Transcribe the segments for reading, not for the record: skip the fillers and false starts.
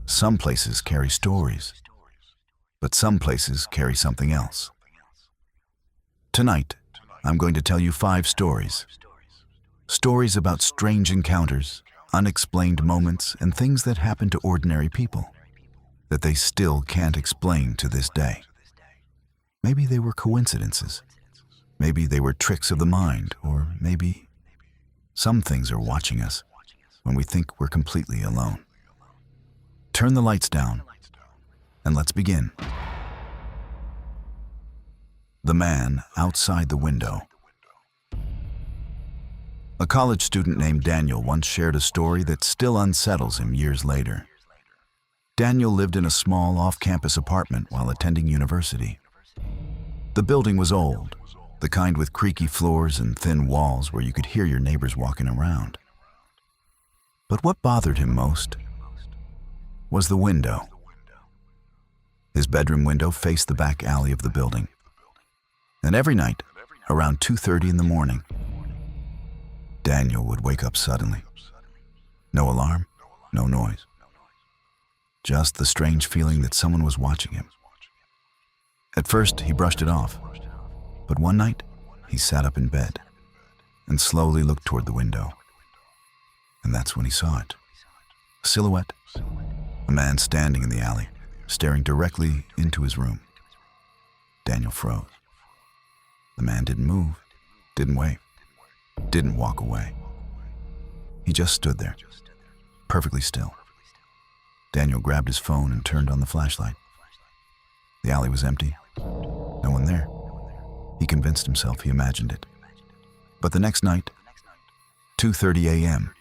Some places carry stories, but some places carry something else. Tonight, I'm going to tell you 5 stories. Stories about strange encounters, unexplained moments, and things that happen to ordinary people that they still can't explain to this day. Maybe they were coincidences. Maybe they were tricks of the mind, or maybe some things are watching us when we think we're completely alone. Turn the lights down, and let's begin. The man outside the window. A college student named Daniel once shared a story that still unsettles him years later. Daniel lived in a small off-campus apartment while attending university. The building was old, the kind with creaky floors and thin walls where you could hear your neighbors walking around. But what bothered him most was the window. His bedroom window faced the back alley of the building. And every night, around 2:30 in the morning, Daniel would wake up suddenly. No alarm, no noise. Just the strange feeling that someone was watching him. At first, he brushed it off. But one night, he sat up in bed and slowly looked toward the window. And that's when he saw it. A silhouette, a man standing in the alley, staring directly into his room. Daniel froze. The man didn't move, didn't wave, didn't walk away. He just stood there, perfectly still. Daniel grabbed his phone and turned on the flashlight. The alley was empty, no one there. He convinced himself he imagined it. But the next night, 2:30 a.m.,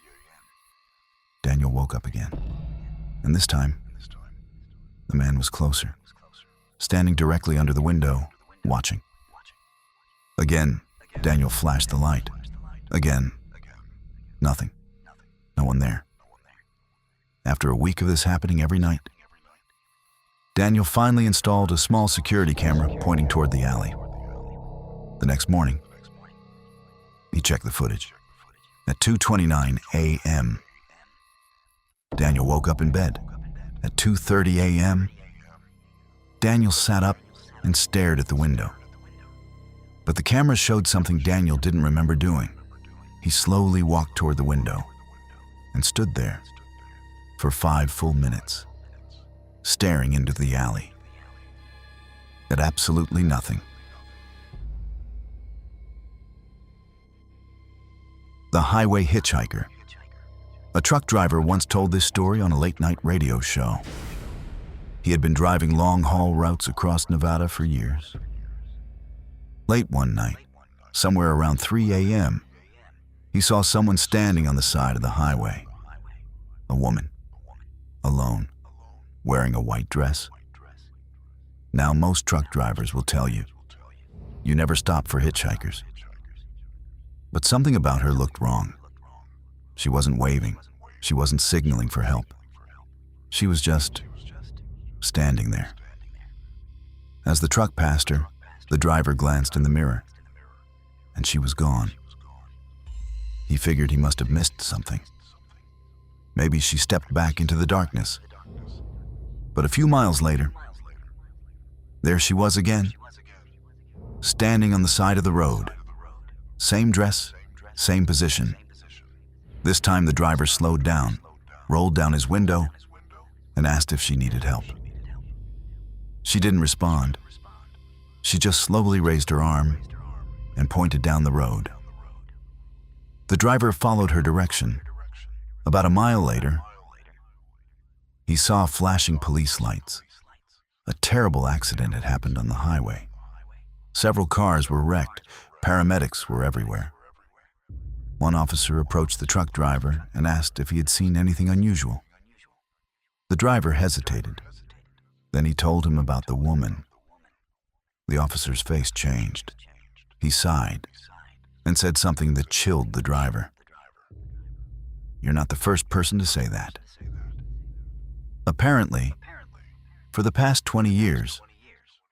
Daniel woke up again. And this time, the man was closer, standing directly under the window, watching. Again, Daniel flashed the light. Again, nothing. No one there. After a week of this happening every night, Daniel finally installed a small security camera pointing toward the alley. The next morning, he checked the footage. At 2:29 a.m., Daniel woke up in bed. At 2:30 a.m., Daniel sat up and stared at the window. But the camera showed something Daniel didn't remember doing. He slowly walked toward the window and stood there for 5 full minutes, staring into the alley at absolutely nothing. The highway hitchhiker. A truck driver once told this story on a late-night radio show. He had been driving long-haul routes across Nevada for years. Late one night, somewhere around 3 a.m., he saw someone standing on the side of the highway. A woman, alone, wearing a white dress. Now, most truck drivers will tell you, you never stop for hitchhikers. But something about her looked wrong. She wasn't waving. She wasn't signaling for help. She was just standing there. As the truck passed her, the driver glanced in the mirror, and she was gone. He figured he must have missed something. Maybe she stepped back into the darkness. But a few miles later, there she was again, standing on the side of the road. Same dress, same position. This time the driver slowed down, rolled down his window, and asked if she needed help. She didn't respond. She just slowly raised her arm and pointed down the road. The driver followed her direction. About a mile later, he saw flashing police lights. A terrible accident had happened on the highway. Several cars were wrecked. Paramedics were everywhere. One officer approached the truck driver and asked if he had seen anything unusual. The driver hesitated. Then he told him about the woman. The officer's face changed. He sighed and said something that chilled the driver. "You're not the first person to say that." Apparently, for the past 20 years,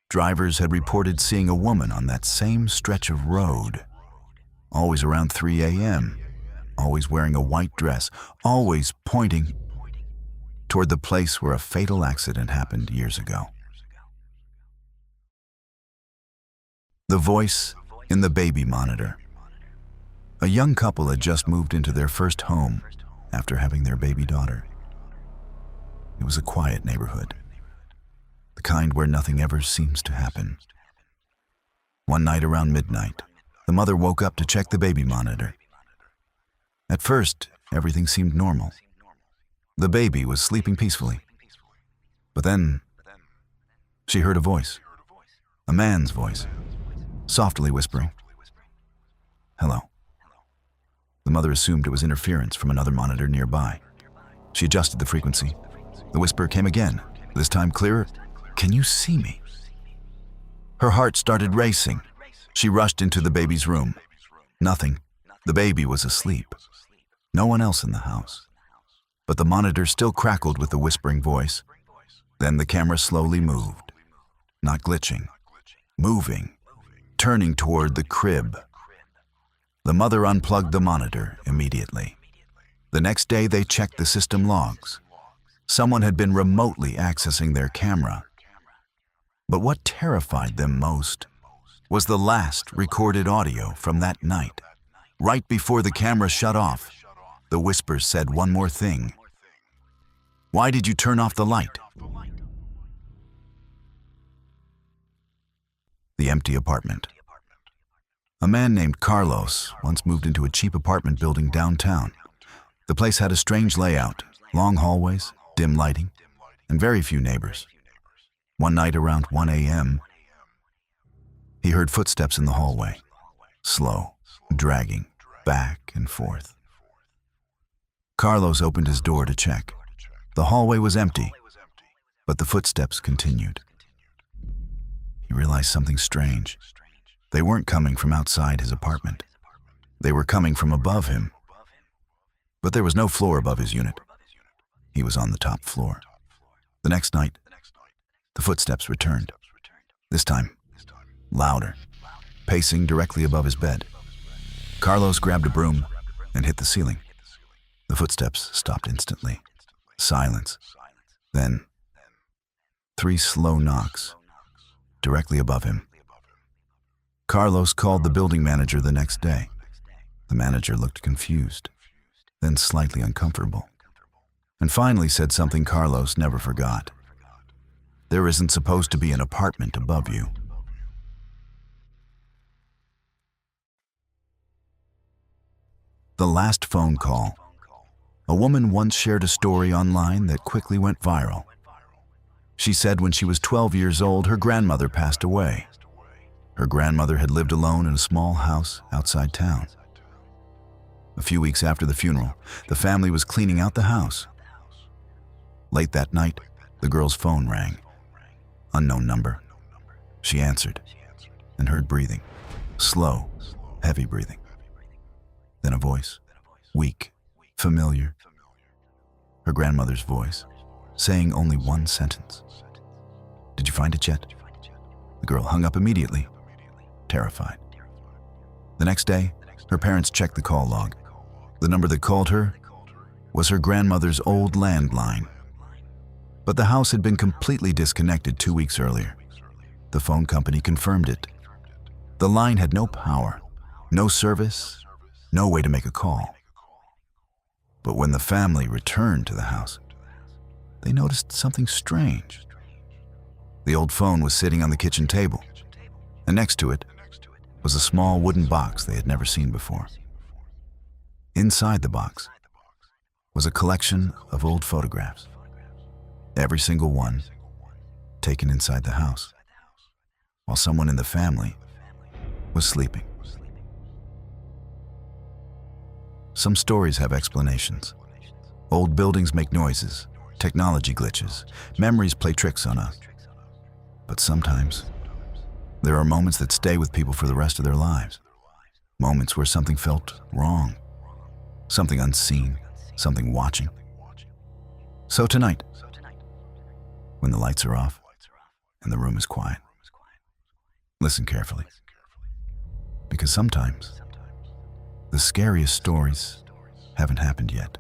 drivers had reported seeing a woman on that same stretch of road, always around 3 a.m., always wearing a white dress, always pointing toward the place where a fatal accident happened years ago. The voice in the baby monitor. A young couple had just moved into their first home after having their baby daughter. It was a quiet neighborhood, the kind where nothing ever seems to happen. One night around midnight, the mother woke up to check the baby monitor. At first, everything seemed normal. The baby was sleeping peacefully. But then, she heard a voice, a man's voice, softly whispering, "Hello." The mother assumed it was interference from another monitor nearby. She adjusted the frequency. The whisper came again, this time clearer. "Can you see me?" Her heart started racing. She rushed into the baby's room. Nothing. The baby was asleep. No one else in the house. But the monitor still crackled with the whispering voice. Then the camera slowly moved, not glitching, moving, turning toward the crib. The mother unplugged the monitor immediately. The next day, they checked the system logs. Someone had been remotely accessing their camera. But what terrified them most was the last recorded audio from that night. Right before the camera shut off, the whisper said one more thing. "Why did you turn off the light?" The empty apartment. A man named Carlos once moved into a cheap apartment building downtown. The place had a strange layout, long hallways, dim lighting, and very few neighbors. One night around 1 a.m., he heard footsteps in the hallway, slow, dragging back and forth. Carlos opened his door to check. The hallway was empty, but the footsteps continued. He realized something strange. They weren't coming from outside his apartment. They were coming from above him. But there was no floor above his unit. He was on the top floor. The next night, the footsteps returned. This time, louder, pacing directly above his bed. Carlos grabbed a broom and hit the ceiling. The footsteps stopped instantly. Silence. Then, 3 slow knocks directly above him. Carlos called the building manager the next day. The manager looked confused, then slightly uncomfortable, and finally said something Carlos never forgot. "There isn't supposed to be an apartment above you." The last phone call. A woman once shared a story online that quickly went viral. She said when she was 12 years old, her grandmother passed away. Her grandmother had lived alone in a small house outside town. A few weeks after the funeral, the family was cleaning out the house. Late that night, the girl's phone rang. Unknown number. She answered and heard breathing. Slow, heavy breathing. Then a voice, weak, familiar. Her grandmother's voice, saying only one sentence. "Did you find it yet?" The girl hung up immediately, terrified. The next day, her parents checked the call log. The number that called her was her grandmother's old landline. But the house had been completely disconnected 2 weeks earlier. The phone company confirmed it. The line had no power, no service, no way to make a call. But when the family returned to the house, they noticed something strange. The old phone was sitting on the kitchen table, and next to it was a small wooden box they had never seen before. Inside the box was a collection of old photographs, every single one taken inside the house, while someone in the family was sleeping. Some stories have explanations. Old buildings make noises, technology glitches, memories play tricks on us. But sometimes, there are moments that stay with people for the rest of their lives. Moments where something felt wrong, something unseen, something watching. So tonight, when the lights are off and the room is quiet, listen carefully. Because sometimes, the scariest stories haven't happened yet.